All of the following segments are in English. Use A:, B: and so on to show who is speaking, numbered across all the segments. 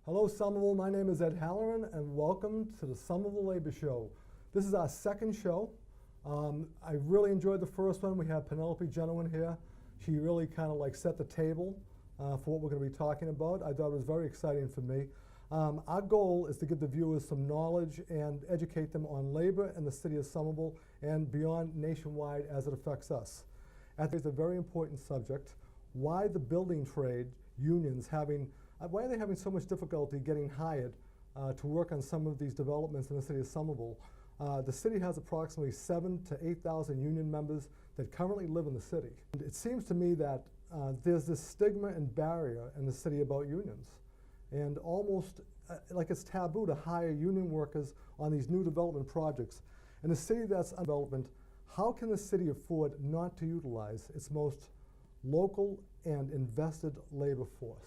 A: Hello Somerville, my name is Ed Halloran and welcome to the Somerville Labor Show. This is our second show. I really enjoyed the first one. We had Penelope Genowin here. She really kind of like set the table for what we're going to be talking about. I thought it was very exciting for me. Our goal is to give the viewers some knowledge and educate them on labor in the city of Somerville and beyond nationwide as it affects us. I think it's a very important subject. Why the building trade unions why are they having so much difficulty getting hired to work on some of these developments in the city of Somerville? The city has approximately 7,000 to 8,000 union members that currently live in the city. And it seems to me that there's this stigma and barrier in the city about unions. And almost like it's taboo to hire union workers on these new development projects. In a city that's under development, how can the city afford not to utilize its most local and invested labor force?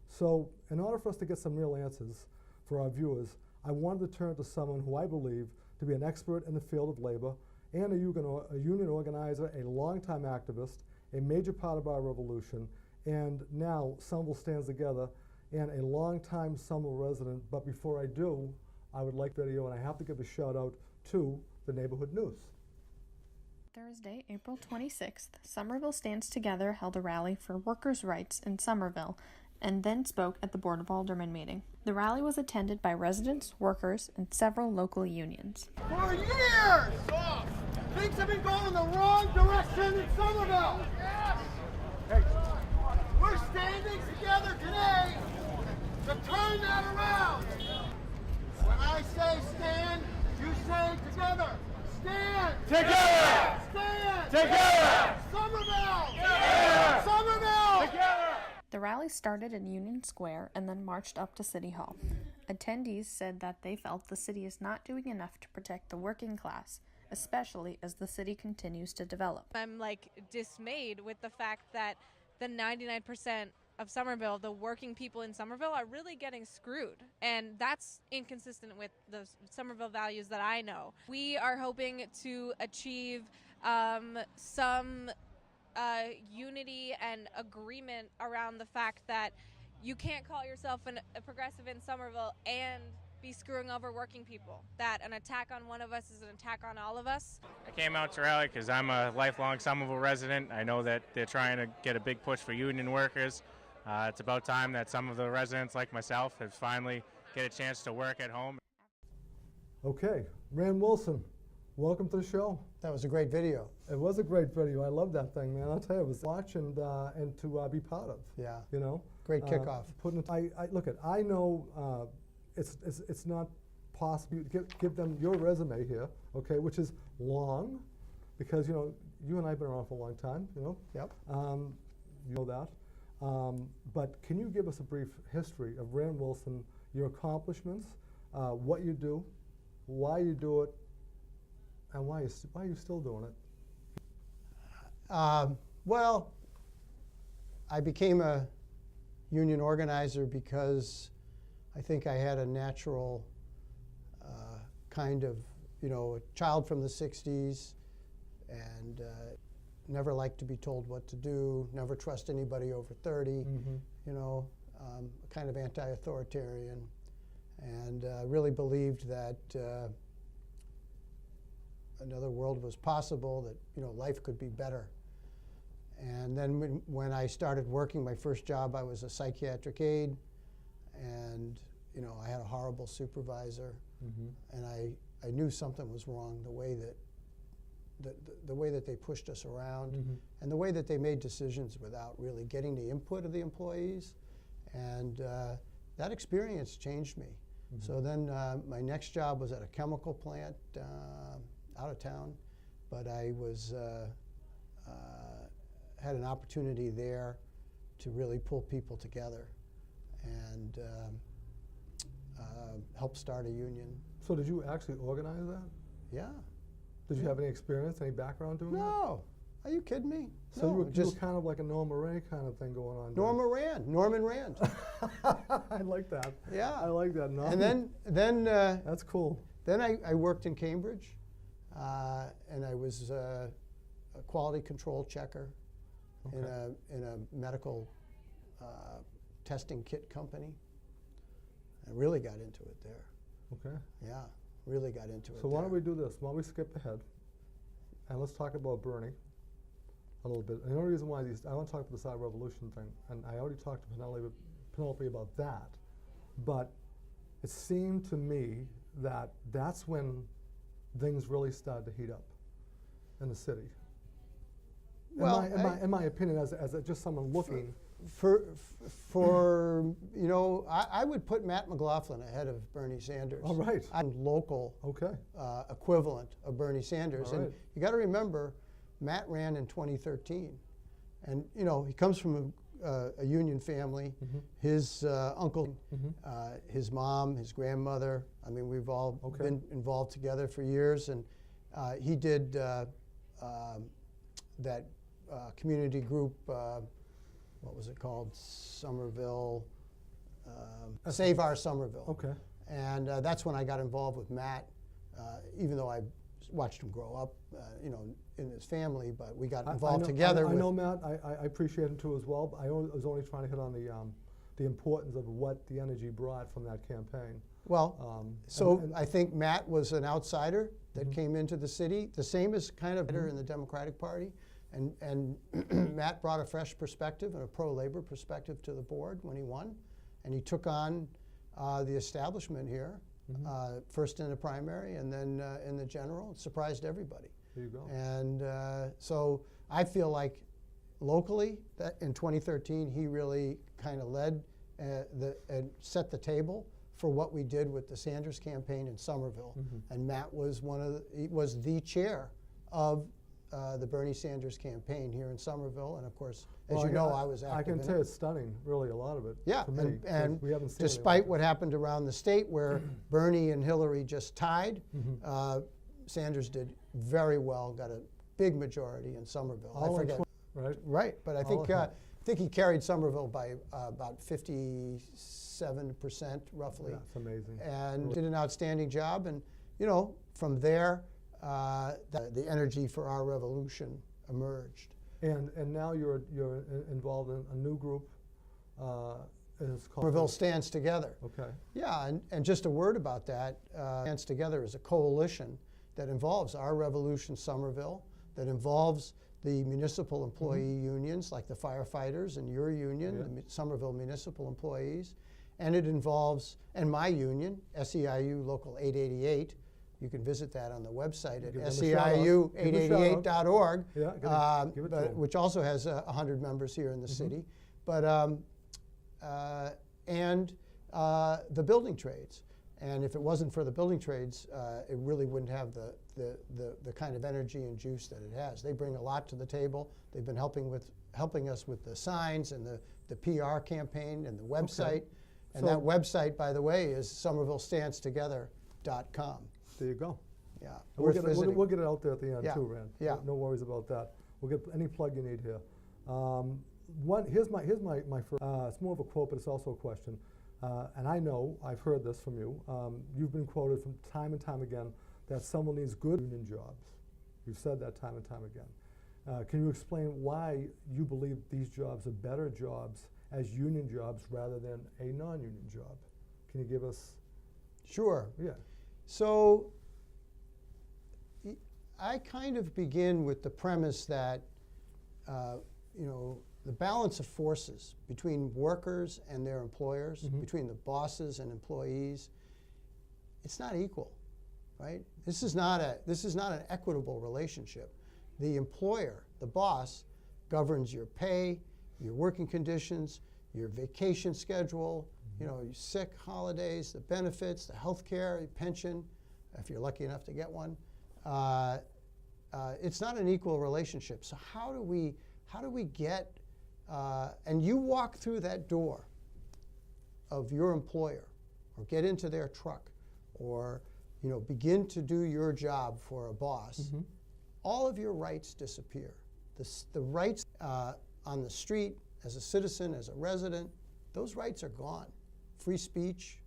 A: So in order for us to get some real answers for our viewers, I wanted to turn to someone who I believe to be an expert in the field of labor and a union organizer, a longtime activist, a major part of our revolution, and now Somerville stands together, and a longtime Somerville resident. But before I do, I would like video, and I have to give a shout out to the Neighborhood News.
B: Thursday, April 26th, Somerville Stands Together held a rally for workers' rights in Somerville and then spoke at the Board of Aldermen meeting. The rally was attended by residents, workers, and several local unions.
C: For years, things have been going in the wrong direction in Somerville. Hey. We're standing together today to turn that around. When I say stand, you say together. Stand!
D: Together!
C: Stand!
D: Together!
C: Somerville!
D: Together!
C: Somerville!
D: Together!
B: The rally started in Union Square and then marched up to City Hall. Attendees said that they felt the city is not doing enough to protect the working class, especially as the city continues to develop.
E: I'm dismayed with the fact that the 99% of Somerville, the working people in Somerville, are really getting screwed. And that's inconsistent with the Somerville values that I know. We are hoping to achieve some unity and agreement around the fact that you can't call yourself a progressive in Somerville and be screwing over working people. That an attack on one of us is an attack on all of us.
D: I came out to rally because I'm a lifelong Somerville resident. I know that they're trying to get a big push for union workers. It's about time that some of the residents like myself have finally get a chance to work at home.
A: Okay, Rand Wilson, welcome to the show.
F: That was a great video.
A: It was a great video. I love that thing, man. I'll tell you, it was watch and to be part of.
F: Yeah.
A: You know.
F: Great kickoff.
A: I know it's not possible. Give them your resume here, okay, which is long, because you and I have been around for a long time.
F: Yep.
A: You know that. But can you give us a brief history of Rand Wilson, your accomplishments, what you do, why you do it, and why are you still doing it?
F: Well, I became a union organizer because I think I had a natural kind of, a child from the 60s, and never liked to be told what to do, never trust anybody over 30, kind of anti-authoritarian, and really believed that another world was possible, that life could be better. And then when I started working, my first job, I was a psychiatric aide, and I had a horrible supervisor, and I knew something was wrong, the way that they pushed us around, and the way that they made decisions without really getting the input of the employees. And that experience changed me. So then my next job was at a chemical plant out of town, but I had an opportunity there to really pull people together and help start a union.
A: So did you actually organize that?
F: Yeah.
A: Did you have any experience, any background doing that?
F: No. Are you kidding me?
A: So
F: no,
A: you were kind of like a Norma Ray kind of thing going on.
F: Norman Rand.
A: I like that.
F: Yeah.
A: I like that. No.
F: And then
A: that's cool.
F: Then I worked in Cambridge, and I was a quality control checker in a medical testing kit company. I really got into it there.
A: Okay.
F: Yeah, really got into it
A: So why
F: there.
A: don't we do this? Why don't we skip ahead, and let's talk about Bernie a little bit. And the only reason why I want to talk about the side revolution thing, and I already talked to Penelope about that, but it seemed to me that that's when things really started to heat up in the city.
F: Well,
A: in my opinion, as just someone looking.
F: For you know, I would put Matt McLaughlin ahead of Bernie Sanders.
A: All right.
F: I'm local
A: Okay.
F: equivalent of Bernie Sanders.
A: All
F: And
A: right.
F: you got to remember, Matt ran in 2013. And, you know, he comes from a union family.
A: Mm-hmm.
F: His uncle, his mom, his grandmother. I mean, we've all
A: Okay.
F: been involved together for years. And he did that community group, what was it called? Somerville, Save Our Somerville.
A: Okay.
F: And that's when I got involved with Matt, even though I watched him grow up, you know, in his family, but we got involved together.
A: I know Matt. I appreciate him too as well. But I was only trying to hit on the importance of what the energy brought from that campaign.
F: Well, so I think Matt was an outsider that came into the city, the same as kind of in the Democratic Party. And Matt brought a fresh perspective and a pro-labor perspective to the board when he won. And he took on the establishment here, first in the primary and then in the general. It surprised everybody.
A: There you go.
F: And so I feel like locally, that in 2013, he really kind of led and set the table for what we did with the Sanders campaign in Somerville. And Matt was he was the chair of the Bernie Sanders campaign here in Somerville, and of course, as you know, I was active
A: I can
F: in
A: tell
F: it.
A: it's stunning, really, a lot of it.
F: Yeah,
A: to me,
F: and
A: we haven't seen
F: despite what happened around the state, where Bernie and Hillary just tied, Sanders did very well, got a big majority in Somerville.
A: All
F: I
A: in
F: forget.
A: right?
F: Right, but I think he carried Somerville by about 57% roughly.
A: Yeah, it's amazing.
F: And did an outstanding job. And you know, from there, the energy for our revolution emerged.
A: And now you're involved in a new group. It's called
F: Somerville Stands Together.
A: Okay.
F: Yeah, and just a word about that. Stands Together is a coalition that involves Our Revolution Somerville, that involves the municipal employee unions like the firefighters and your union, the Somerville Municipal Employees, and it involves, and my union, SEIU Local 888. You can visit that on the website at SEIU888.org, which also has 100 members here in the city. But and the building trades. And if it wasn't for the building trades, it really wouldn't have the kind of energy and juice that it has. They bring a lot to the table. They've been helping us with the signs and the PR campaign and the website.
A: Okay.
F: And that website, by the way, is somervillestandstogether.com.
A: There you go.
F: Yeah,
A: We'll get it out there at the end too, Rand.
F: Yeah.
A: No worries about that. We'll get any plug you need here. Here's my first. It's more of a quote, but it's also a question. And I know I've heard this from you. You've been quoted from time and time again that someone needs good union jobs. You've said that time and time again. Can you explain why you believe these jobs are better jobs as union jobs rather than a non-union job? Can you give us?
F: Sure.
A: Yeah.
F: So I kind of begin with the premise that you know, the balance of forces between workers and their employers, between the bosses and employees, it's not equal, right? This is not an equitable relationship. The employer, the boss, governs your pay, your working conditions, your vacation schedule, you know, your sick holidays, the benefits, the health care, your pension, if you're lucky enough to get one. It's not an equal relationship. So how do we get, and you walk through that door of your employer, or get into their truck, or you know, begin to do your job for a boss, all of your rights disappear. The rights on the street, as a citizen, as a resident, those rights are gone. Free speech,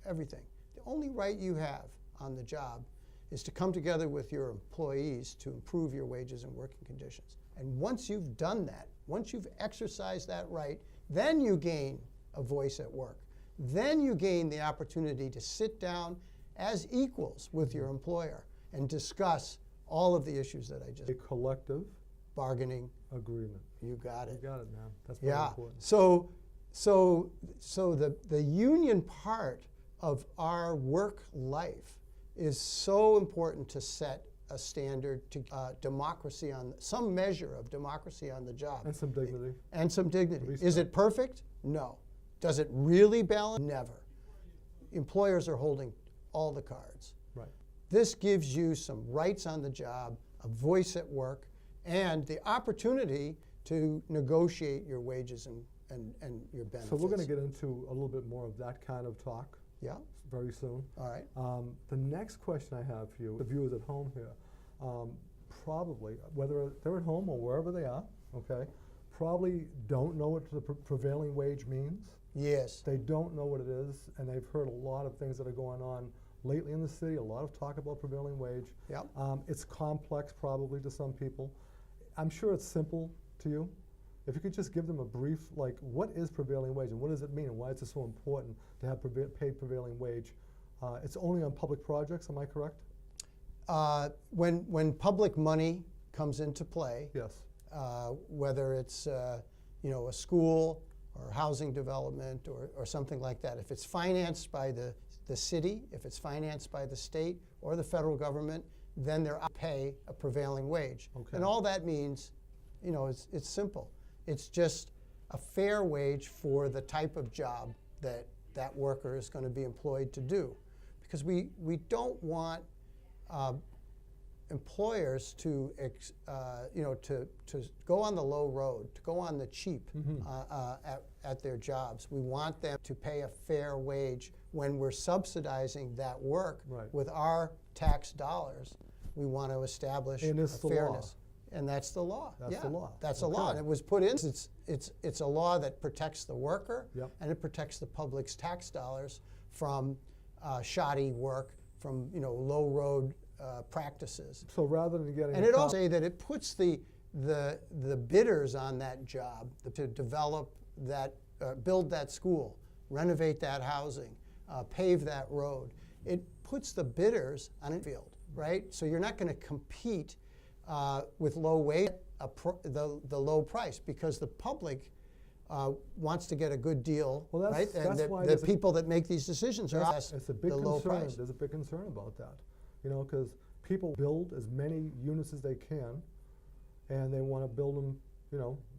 F: everything. The only right you have on the job is to come together with your employees to improve your wages and working conditions. And once you've done that, once you've exercised that right, then you gain a voice at work. Then you gain the opportunity to sit down as equals with your employer and discuss all of the issues that I just
A: A collective
F: bargaining.
A: agreement.
F: You got
A: You
F: it.
A: got it, man. That's very
F: Yeah.
A: important.
F: So the union part of our work life is so important to set a standard to democracy on some measure of democracy on the job
A: And some dignity.
F: and some dignity.
A: Respect.
F: Is it perfect? No. Does it really balance? Never. Employers are holding all the cards.
A: Right.
F: This gives you some rights on the job, a voice at work, and the opportunity to negotiate your wages and your benefits.
A: So we're going to get into a little bit more of that kind of talk
F: Yeah,
A: very soon.
F: all right.
A: The next question I have for you, the viewers at home here, probably, whether they're at home or wherever they are, okay, probably don't know what the prevailing wage means.
F: Yes.
A: They don't know what it is, and they've heard a lot of things that are going on lately in the city, a lot of talk about prevailing wage.
F: Yep.
A: It's complex probably to some people. I'm sure it's simple to you. If you could just give them a brief, like, what is prevailing wage and what does it mean and why is it so important to have paid prevailing wage? It's only on public projects, am I correct?
F: When public money comes into play,
A: Yes.
F: whether it's a school or housing development or something like that, if it's financed by the city, if it's financed by the state or the federal government, then they're to pay a prevailing wage.
A: Okay.
F: And all that means, it's simple. It's just a fair wage for the type of job that worker is going to be employed to do. Because we don't want employers to go on the low road, to go on the cheap at their jobs. We want them to pay a fair wage when we're subsidizing that work
A: Right.
F: with our tax dollars. We want to establish
A: And
F: a
A: it's the law.
F: fairness. And that's the law.
A: That's
F: yeah,
A: the law.
F: That's the law.
A: Okay.
F: And it was put in. It's a law that protects the worker
A: Yep.
F: and it protects the public's tax dollars from shoddy work, from low road practices.
A: So rather than getting
F: And it also say that it puts the bidders on that job to develop that, build that school, renovate that housing, pave that road. It puts the bidders on a field, right? So you're not going to compete with low wage, the low price, because the public wants to get a good deal,
A: Well, that's-
F: right? And
A: that's why
F: the
A: there's a-
F: people that make these decisions are
A: It's a big
F: the low
A: concern.
F: price.
A: There's a big concern about that, because people build as many units as they can, and they want to build them,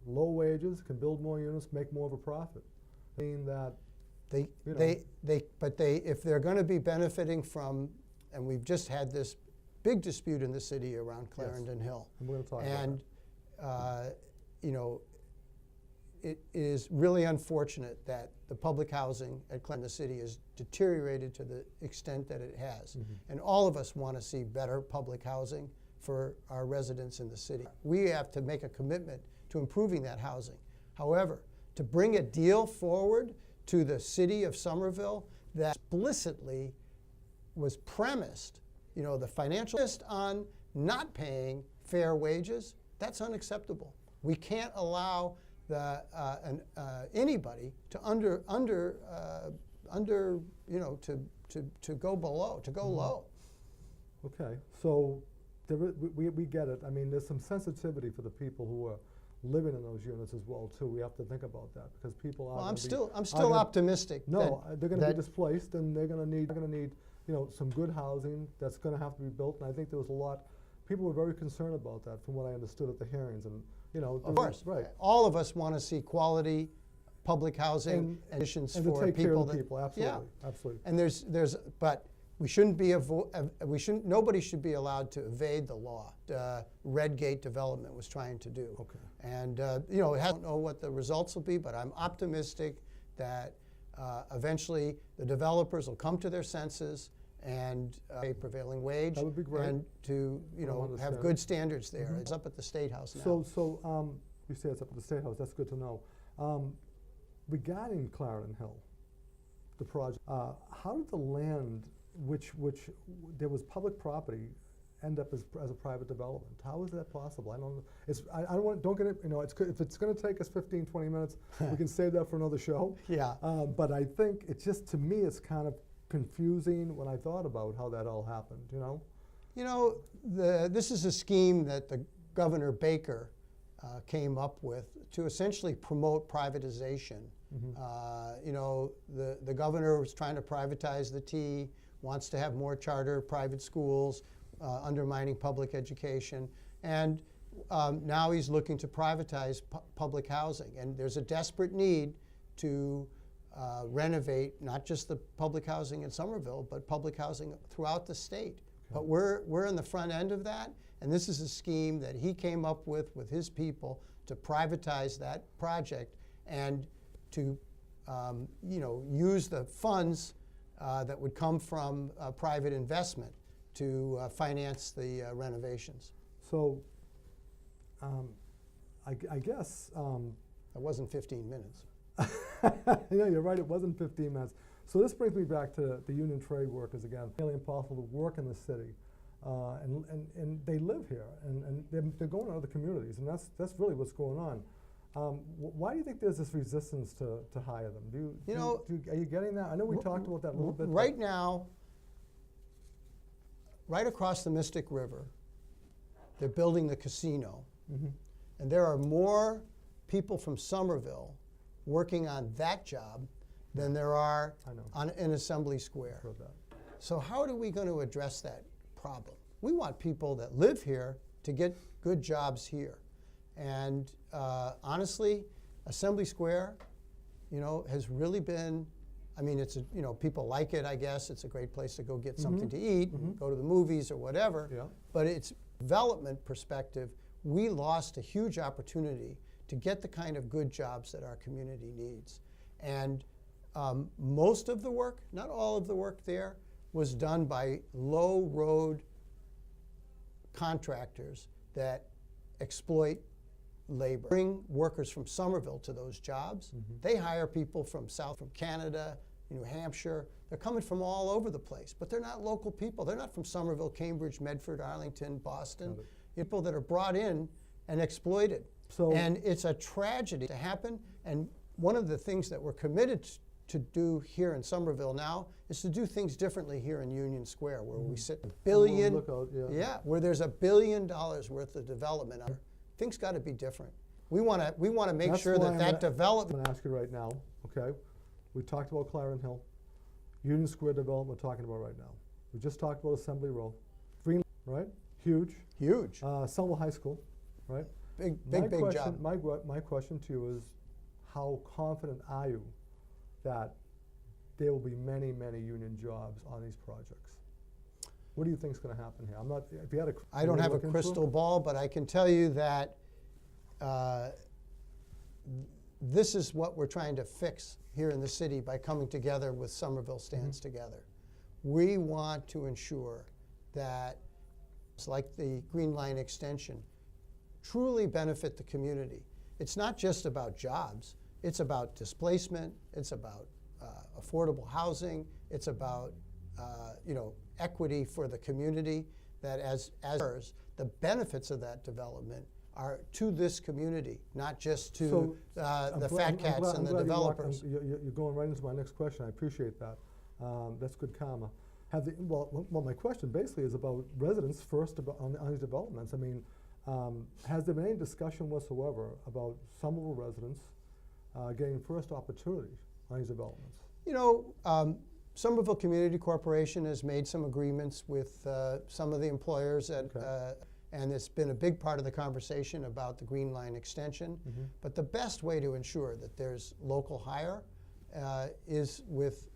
A: low wages, can build more units, make more of a profit. I mean that,
F: If they're going to be benefiting from, and we've just had this big dispute in the city around Clarendon Hill,
A: and we're going to talk about
F: and
A: that.
F: it is really unfortunate that the public housing at Clarendon City has deteriorated to the extent that it has. And all of us want to see better public housing for our residents in the city. We have to make a commitment to improving that housing. However, to bring a deal forward to the city of Somerville that explicitly was premised, the financial list on not paying fair wages, that's unacceptable. We can't allow anybody to to go below, to go low.
A: Okay, so we get it. I mean, there's some sensitivity for the people who are living in those units as well too. We have to think about that because people are.
F: Well, I'm
A: gonna
F: still optimistic.
A: No, they're going to be
F: that-
A: displaced, and they're going to need some good housing that's going to have to be built. And I think there was a lot. People were very concerned about that, from what I understood at the hearings, and
F: Of course,
A: right.
F: All of us want to see quality public housing and conditions
A: And
F: for
A: to take care
F: people
A: of the people, absolutely,
F: Yeah.
A: absolutely.
F: And but we shouldn't be nobody should be allowed to evade the law. Redgate Development was trying to do.
A: Okay.
F: And I don't know what the results will be, but I'm optimistic that eventually the developers will come to their senses and pay prevailing wage.
A: That would be great.
F: And to have
A: understand.
F: good standards there. It's up at the State House now.
A: So you say it's up at the State House. That's good to know. Regarding Clarendon Hill, the project, how did the land, which there was public property, end up as a private development? How is that possible? I don't. I don't want. Don't get it. You know, if it's going to take us 15, 20 minutes, we can save that for another show.
F: Yeah.
A: But I think it's just, to me, it's kind of confusing when I thought about how that all happened. You know.
F: You know, this is a scheme that the Governor Baker came up with to essentially promote privatization. You know, the governor was trying to privatize the T, wants to have more charter private schools, undermining public education, and now he's looking to privatize public housing. And there's a desperate need to renovate not just the public housing in Somerville, but public housing throughout the state. But we're in the front end of that, and this is a scheme that he came up with his people to privatize that project and to you know, use the funds that would come from private investment to finance the renovations.
A: So, I guess.
F: That wasn't 15 minutes.
A: Yeah, you're right. It wasn't 15 minutes. So this brings me back to the union trade workers again. It's really impossible to work in the city, and they live here, and they're going to other communities, and that's really what's going on. Why do you think there's this resistance to hire them? Are you getting that? I know we talked about that a little bit.
F: Right now, right across the Mystic River, they're building the casino, and there are more people from Somerville working on that job than there are in Assembly Square.
A: Heard that.
F: So how are we going to address that problem? We want people that live here to get good jobs here. And honestly, Assembly Square, you know, has really been, I mean, it's you know, people like it, I guess. It's a great place to go get something to eat, and go to the movies or whatever.
A: Yeah.
F: But its development perspective, we lost a huge opportunity to get the kind of good jobs that our community needs. And most of the work, not all of the work there, was done by low road contractors that exploit labor. Bring workers from Somerville to those jobs. They hire people from Canada, New Hampshire. They're coming from all over the place, but they're not local people. They're not from Somerville, Cambridge, Medford, Arlington, Boston. People that are brought in and exploited. And it's a tragedy to happen. And one of the things that we're committed to do here in Somerville now is to do things differently here in Union Square, where we sit where there's $1 billion worth of development. Things got to be different. We want to make sure that development.
A: I'm going to ask you right now. Okay, we talked about Clarendon Hill, Union Square development. We're talking about right now. We just talked about Assembly Row, Green, right? Huge. Somerville High School, right?
F: Big job.
A: My question to you is, how confident are you that there will be many, many union jobs on these projects? What do you think is going to happen here? I'm not. If you had a,
F: I don't have a crystal ball, but I can tell you that this is what we're trying to fix here in the city by coming together with Somerville Stands Together. We want to ensure that, it's like the Green Line extension, truly benefit the community. It's not just about jobs. It's about displacement. It's about affordable housing. It's about you know, equity for the community. That as the benefits of that development are to this community, not just to the fat cats and the developers.
A: You're going right into my next question. I appreciate that. That's good karma. Well, my question basically is about residents first on these developments. I mean, has there been any discussion whatsoever about Somerville residents getting first opportunity on these developments?
F: You know, Somerville Community Corporation has made some agreements with some of the employers, and it's been a big part of the conversation about the Green Line extension. But the best way to ensure that there's local hire is with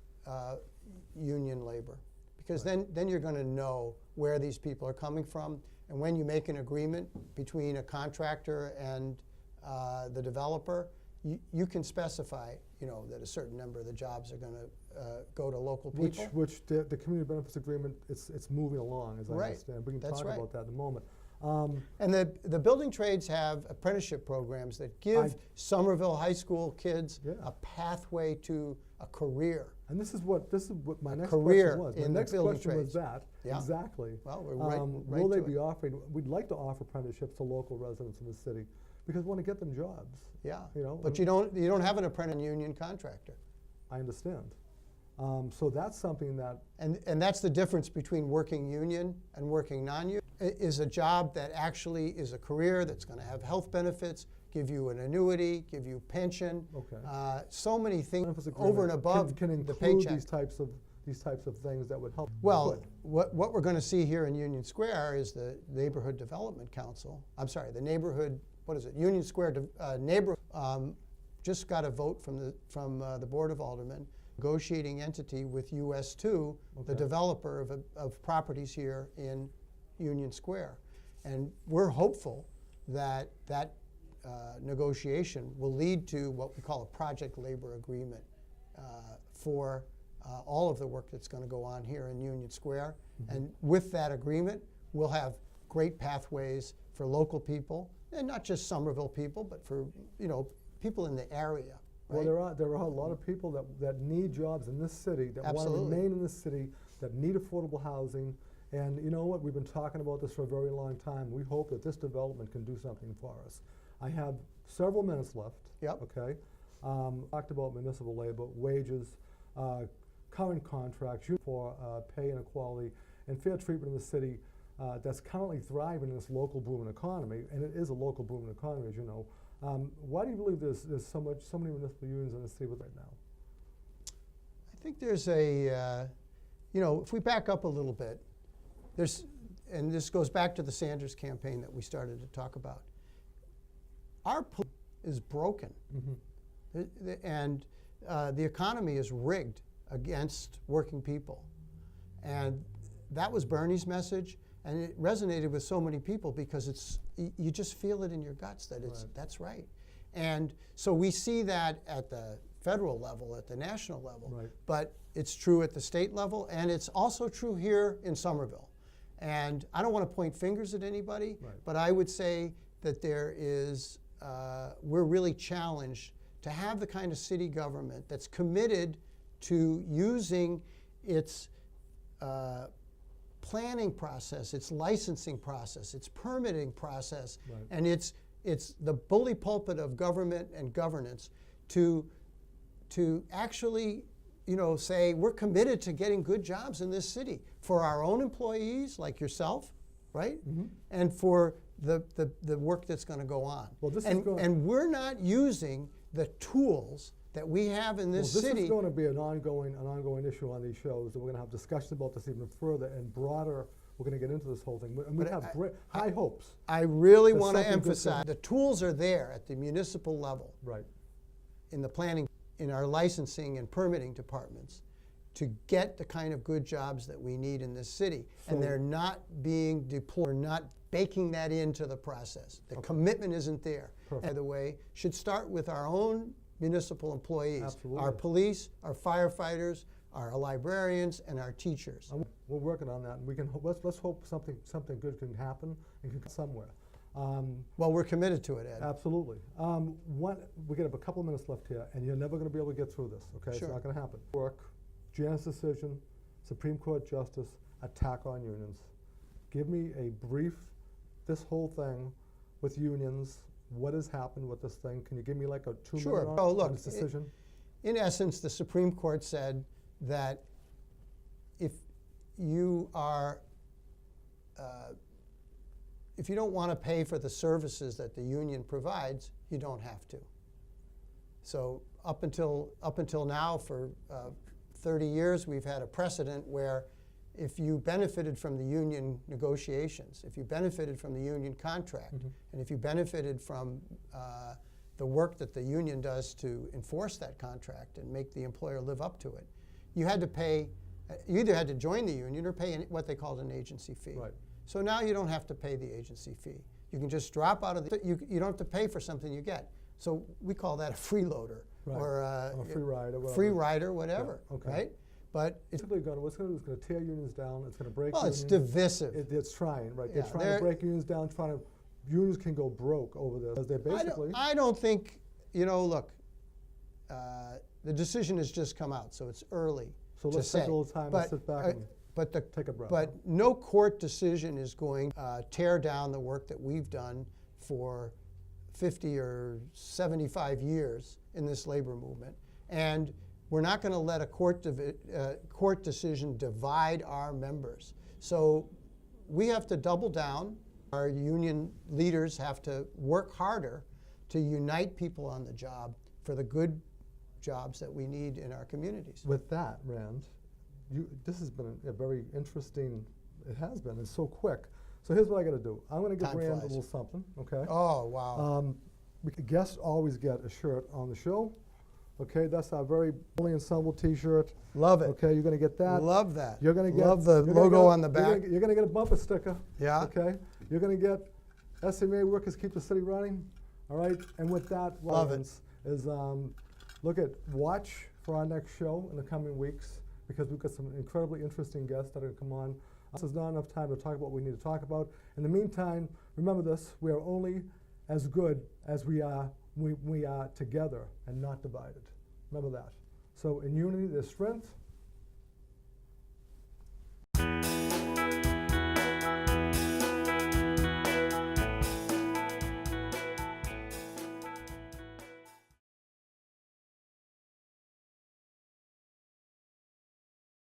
F: union labor, because then you're going to know where these people are coming from. And when you make an agreement between a contractor and the developer, you can specify, you know, that a certain number of the jobs are going to go to local people.
A: Which the community benefits agreement, it's moving along, as I understand. We can talk about that in a moment.
F: And the building trades have apprenticeship programs that give Somerville High School kids a pathway to a career.
A: And this is what my next
F: career
A: question was.
F: in
A: My
F: the
A: next
F: building
A: question
F: trades.
A: was that.
F: Yeah.
A: Exactly.
F: Well, we're right
A: will they
F: to
A: be
F: it.
A: offering? We'd like to offer apprenticeships to local residents in the city because we want to get them jobs.
F: Yeah.
A: You know,
F: But you don't have an apprentice union contractor.
A: I understand. So that's something that
F: And that's the difference between working union and working non-union. Is a job that actually is a career that's going to have health benefits, give you an annuity, give you pension.
A: Okay.
F: So many things
A: benefits
F: over and
A: agreement
F: above
A: can
F: the
A: include
F: paycheck.
A: these types of things that would help.
F: Well,
A: Good.
F: what we're going to see here in Union Square is the Neighborhood Development Council. I'm sorry, the neighborhood. What is it? Union Square neighborhood just got a vote from the Board of Aldermen, negotiating entity with US2, the developer of properties here in Union Square, and we're hopeful that that negotiation will lead to what we call a project labor agreement for all of the work that's going to go on here in Union Square. And with that agreement, we'll have great pathways for local people, and not just Somerville people, but for people in the area. Right?
A: Well, there are a lot of people that need jobs in this city, that want to remain in this city, that need affordable housing. And you know what? We've been talking about this for a very long time. We hope that this development can do something for us. I have several minutes left.
F: Yep.
A: Okay. Talked about municipal labor, wages, current contracts for pay inequality, and fair treatment in the city that's currently thriving in this local booming economy, and it is a local booming economy, as you know. Why do you believe there's so many municipal unions in the city right now?
F: I think there's if we back up a little bit, and this goes back to the Sanders campaign that we started to talk about. Our police is broken, and the economy is rigged against working people, and that was Bernie's message, and it resonated with so many people because you just feel it in your guts that that's right. And so we see that at the federal level, at the national level, but it's true at the state level, and it's also true here in Somerville. And I don't want to point fingers at anybody, but I would say that we're really challenged to have the kind of city government that's committed to using its planning process, its licensing process, its permitting process, and it's the bully pulpit of government and governance to actually say we're committed to getting good jobs in this city for our own employees like yourself, right? And for the work that's going to go on.
A: Well,
F: and we're not using the tools that we have in this city.
A: This is going to be an ongoing issue on these shows, and we're going to have discussion about this even further and broader. We're going to get into this whole thing, and we have high hopes.
F: I really want to emphasize the tools are there at the municipal level, in the planning, in our licensing and permitting departments, to get the kind of good jobs that we need in this city, and they're not being deployed. We're not baking that into the process. The commitment isn't there. By the way, should start with our own municipal employees, our police, our firefighters, our librarians, and our teachers.
A: We're working on that, and we can let's hope something good can happen and can come somewhere.
F: Well, we're committed to it, Ed.
A: Absolutely. We got a couple of minutes left here, and you're never going to be able to get through this. Okay,
F: Sure.
A: It's not going to happen. Work, Janet's decision, Supreme Court justice, attack on unions. Give me a brief. This whole thing with unions. What has happened with this thing? Can you give me like a 2 minute on this decision?
F: In essence, the Supreme Court said that if you don't want to pay for the services that the union provides, you don't have to. So up until now, for 30 years, we've had a precedent where if you benefited from the union negotiations, if you benefited from the union contract, and if you benefited from the work that the union does to enforce that contract and make the employer live up to it, you had to pay, you either had to join the union or pay what they called an agency fee. So now you don't have to pay the agency fee. You can just drop out of you don't have to pay for something you get. So we call that a freeloader or a
A: free ride or whatever.
F: Free rider, whatever, right? But it's,
A: Basically, what's going to do is going to tear unions down. It's going to break
F: well,
A: unions.
F: it's divisive.
A: It's trying, right?
F: Yeah,
A: They're trying
F: they're-
A: to break unions down, unions can go broke over this. They're basically,
F: I don't think, you know, look, the decision has just come out, so it's early
A: so
F: to
A: let's
F: say.
A: take a little time
F: But,
A: and sit back and
F: but
A: take a breath.
F: But no court decision is going to tear down the work that we've done for 50 or 75 years in this labor movement. And we're not going to let a court decision divide our members. So we have to double down. Our union leaders have to work harder to unite people on the job for the good jobs that we need in our communities.
A: With that, Rand, this has been a very interesting, it has been, it's so quick. So here's what I got to do. I'm going to give
F: Time
A: Rand a
F: flies.
A: little something, okay?
F: Oh, wow.
A: Guests always get a shirt on the show. Okay, that's our very Bully Ensemble t-shirt.
F: Love it.
A: Okay, you're going to get that.
F: Love that.
A: You're going to get
F: Love the
A: you're gonna
F: logo
A: get-
F: on the back.
A: You're going to get a bumper sticker.
F: Yeah.
A: Okay. You're going to get SMEA workers keep the city running. All right. And with that,
F: Love it.
A: Lawrence, is watch for our next show in the coming weeks because we've got some incredibly interesting guests that are going to come on. This is not enough time to talk about what we need to talk about. In the meantime, remember this: we are only as good as we are together and not divided. Remember that. So in unity, there's strength.